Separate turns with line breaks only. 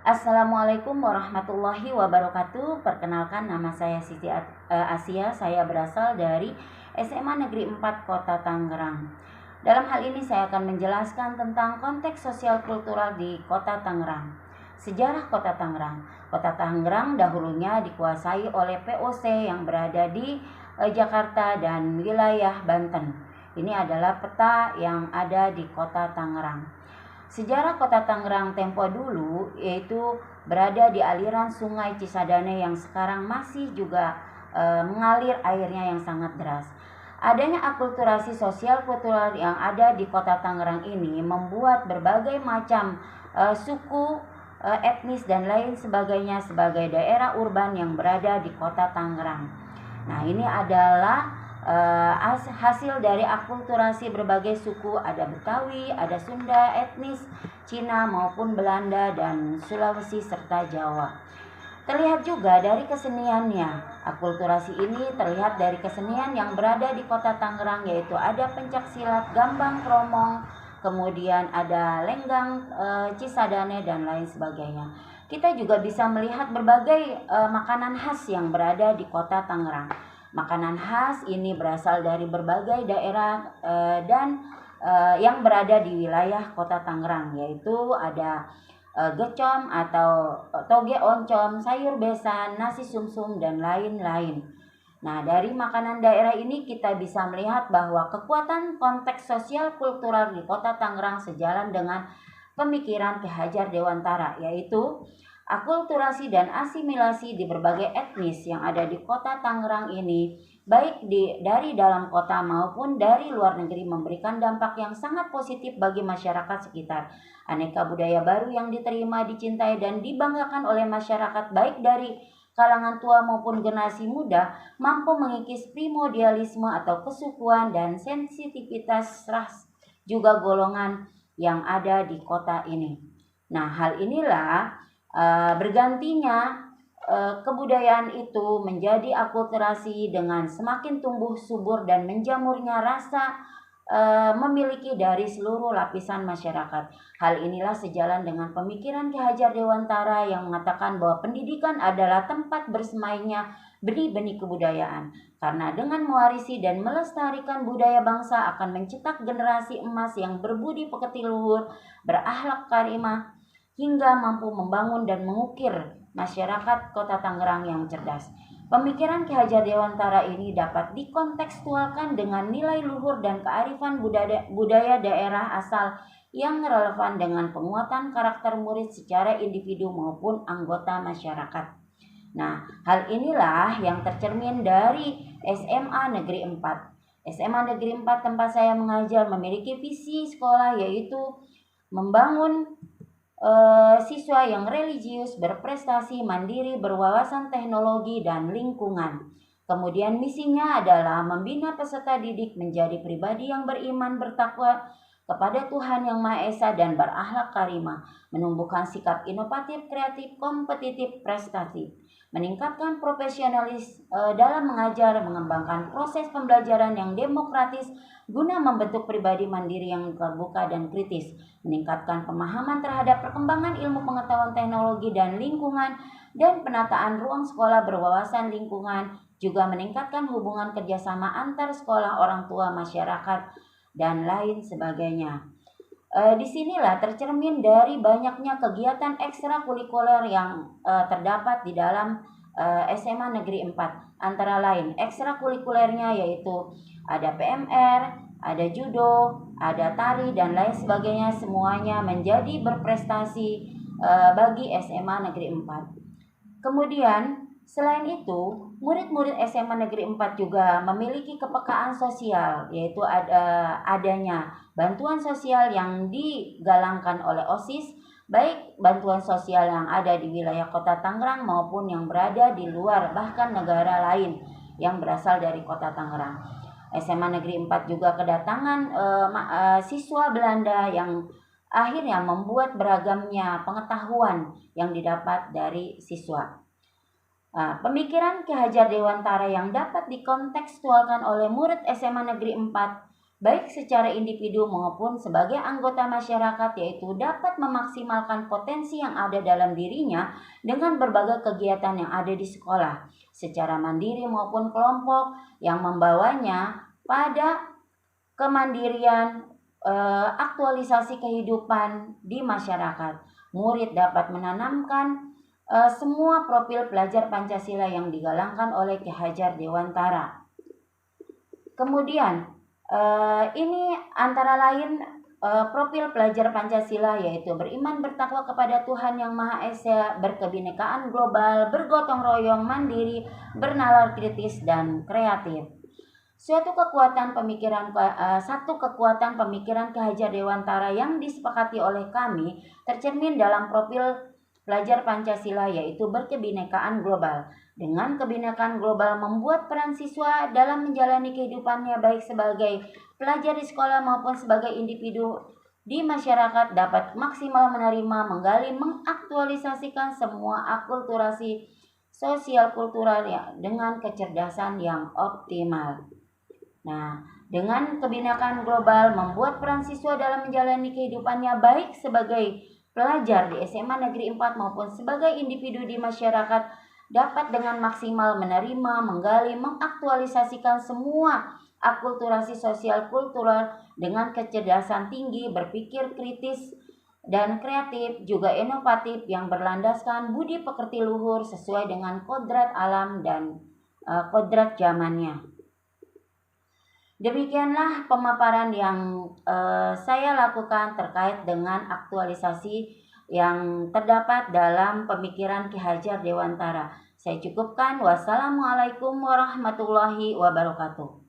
Assalamualaikum warahmatullahi wabarakatuh. Perkenalkan, nama saya Siti Asia. Saya berasal dari SMA Negeri 4 Kota Tangerang. Dalam hal ini saya akan menjelaskan tentang konteks sosial kultural di Kota Tangerang. Sejarah Kota Tangerang. Kota Tangerang dahulunya dikuasai oleh VOC yang berada di Jakarta dan wilayah Banten. Ini adalah peta yang ada di Kota Tangerang. Sejarah Kota Tangerang tempo dulu yaitu berada di aliran Sungai Cisadane yang sekarang masih juga mengalir airnya yang sangat deras. Adanya akulturasi sosial kultural yang ada di Kota Tangerang ini membuat berbagai macam suku, etnis dan lain sebagainya sebagai daerah urban yang berada di Kota Tangerang. Nah, ini adalah hasil dari akulturasi berbagai suku, ada Betawi, ada Sunda, etnis Cina maupun Belanda dan Sulawesi serta Jawa. Terlihat juga dari keseniannya. Akulturasi ini terlihat dari kesenian yang berada di Kota Tangerang, yaitu ada pencak silat, gambang kromong, kemudian ada lenggang, cisadane dan lain sebagainya. Kita juga bisa melihat berbagai makanan khas yang berada di Kota Tangerang. Makanan khas ini berasal dari berbagai daerah dan yang berada di wilayah Kota Tangerang, yaitu ada gecom atau toge oncom, sayur besan, nasi sumsum dan lain-lain. Nah, dari makanan daerah ini kita bisa melihat bahwa kekuatan konteks sosial kultural di Kota Tangerang sejalan dengan pemikiran Ki Hajar Dewantara, yaitu akulturasi dan asimilasi di berbagai etnis yang ada di Kota Tangerang ini, baik dari dalam kota maupun dari luar negeri, memberikan dampak yang sangat positif bagi masyarakat sekitar. Aneka budaya baru yang diterima, dicintai dan dibanggakan oleh masyarakat baik dari kalangan tua maupun generasi muda, mampu mengikis primordialisme atau kesukuan dan sensitivitas ras juga golongan yang ada di kota ini. Nah, hal inilah bergantinya kebudayaan itu menjadi akulturasi dengan semakin tumbuh subur dan menjamurnya rasa memiliki dari seluruh lapisan masyarakat. Hal inilah sejalan dengan pemikiran Ki Hajar Dewantara yang mengatakan bahwa pendidikan adalah tempat bersemainya benih-benih kebudayaan. Karena dengan mewarisi dan melestarikan budaya bangsa akan mencetak generasi emas yang berbudi pekerti luhur, berakhlak karimah, hingga mampu membangun dan mengukir masyarakat Kota Tangerang yang cerdas. Pemikiran Ki Hajar Dewantara ini dapat dikontekstualkan dengan nilai luhur dan kearifan budaya daerah asal yang relevan dengan penguatan karakter murid secara individu maupun anggota masyarakat. Nah, hal inilah yang tercermin dari SMA Negeri 4. SMA Negeri 4 tempat saya mengajar memiliki visi sekolah, yaitu membangun siswa yang religius, berprestasi, mandiri, berwawasan teknologi dan lingkungan. Kemudian misinya adalah membina peserta didik menjadi pribadi yang beriman, bertakwa kepada Tuhan Yang Maha Esa dan berakhlak karimah, menumbuhkan sikap inovatif, kreatif, kompetitif, prestatif, meningkatkan profesionalis dalam mengajar, mengembangkan proses pembelajaran yang demokratis guna membentuk pribadi mandiri yang terbuka dan kritis, meningkatkan pemahaman terhadap perkembangan ilmu pengetahuan teknologi dan lingkungan, dan penataan ruang sekolah berwawasan lingkungan, juga meningkatkan hubungan kerjasama antar sekolah, orang tua, masyarakat, dan lain sebagainya. Disinilah tercermin dari banyaknya kegiatan ekstrakurikuler yang terdapat di dalam SMA Negeri 4. Antara lain ekstrakurikulernya yaitu ada PMR, ada judo, ada tari dan lain sebagainya, semuanya menjadi berprestasi bagi SMA Negeri 4. Kemudian selain itu, murid-murid SMA Negeri 4 juga memiliki kepekaan sosial, yaitu adanya bantuan sosial yang digalangkan oleh OSIS, baik bantuan sosial yang ada di wilayah Kota Tangerang maupun yang berada di luar, bahkan negara lain yang berasal dari Kota Tangerang. SMA Negeri 4 juga kedatangan siswa Belanda yang akhirnya membuat beragamnya pengetahuan yang didapat dari siswa. Pemikiran Ki Hajar Dewantara yang dapat dikontekstualkan oleh murid SMA Negeri 4 baik secara individu maupun sebagai anggota masyarakat, yaitu dapat memaksimalkan potensi yang ada dalam dirinya dengan berbagai kegiatan yang ada di sekolah, secara mandiri maupun kelompok yang membawanya pada kemandirian, aktualisasi kehidupan di masyarakat. Murid dapat menanamkan semua profil pelajar Pancasila yang digalangkan oleh Ki Hajar Dewantara. Kemudian ini antara lain profil pelajar Pancasila, yaitu beriman bertakwa kepada Tuhan Yang Maha Esa, berkebinekaan global, bergotong royong, mandiri, bernalar kritis, dan kreatif. Satu kekuatan pemikiran Ki Hajar Dewantara yang disepakati oleh kami tercermin dalam profil pelajar Pancasila, yaitu berkebinekaan global. Dengan kebinekaan global membuat peran siswa dalam menjalani kehidupannya baik sebagai pelajar di sekolah maupun sebagai individu di masyarakat dapat maksimal menerima, menggali, mengaktualisasikan semua akulturasi sosial kultural dengan kecerdasan yang optimal. Nah, dengan kebinekaan global membuat peran siswa dalam menjalani kehidupannya baik sebagai pelajar di SMA Negeri 4 maupun sebagai individu di masyarakat dapat dengan maksimal menerima, menggali, mengaktualisasikan semua akulturasi sosial kultural dengan kecerdasan tinggi, berpikir kritis dan kreatif, juga inovatif yang berlandaskan budi pekerti luhur sesuai dengan kodrat alam dan kodrat zamannya. Demikianlah pemaparan yang saya lakukan terkait dengan aktualisasi yang terdapat dalam pemikiran Ki Hajar Dewantara. Saya cukupkan. Wassalamualaikum warahmatullahi wabarakatuh.